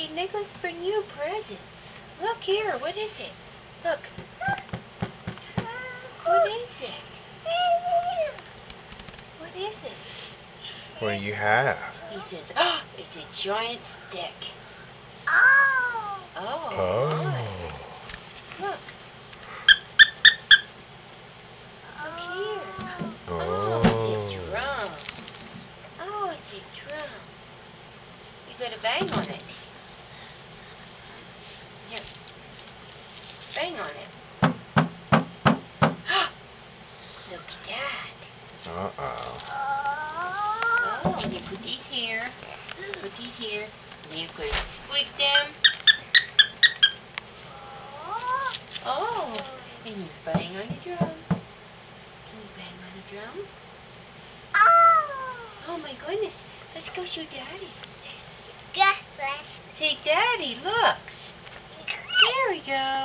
St. Nicholas bring you a present. Look here, what is it? Look. What is it? What is it? What do you have? He says, oh, it's a giant stick. Oh. Oh. Look. Look here. Oh, it's a drum. Oh, it's a drum. You gotta bang on it. Yep. Bang on it. Look at that. Uh-oh. Oh, and you put these here. Put these here. And then you could squeak them. Oh, and you bang on the drum. Can you bang on the drum? Oh my goodness. Let's go show Daddy. Say, Daddy, look. There we go.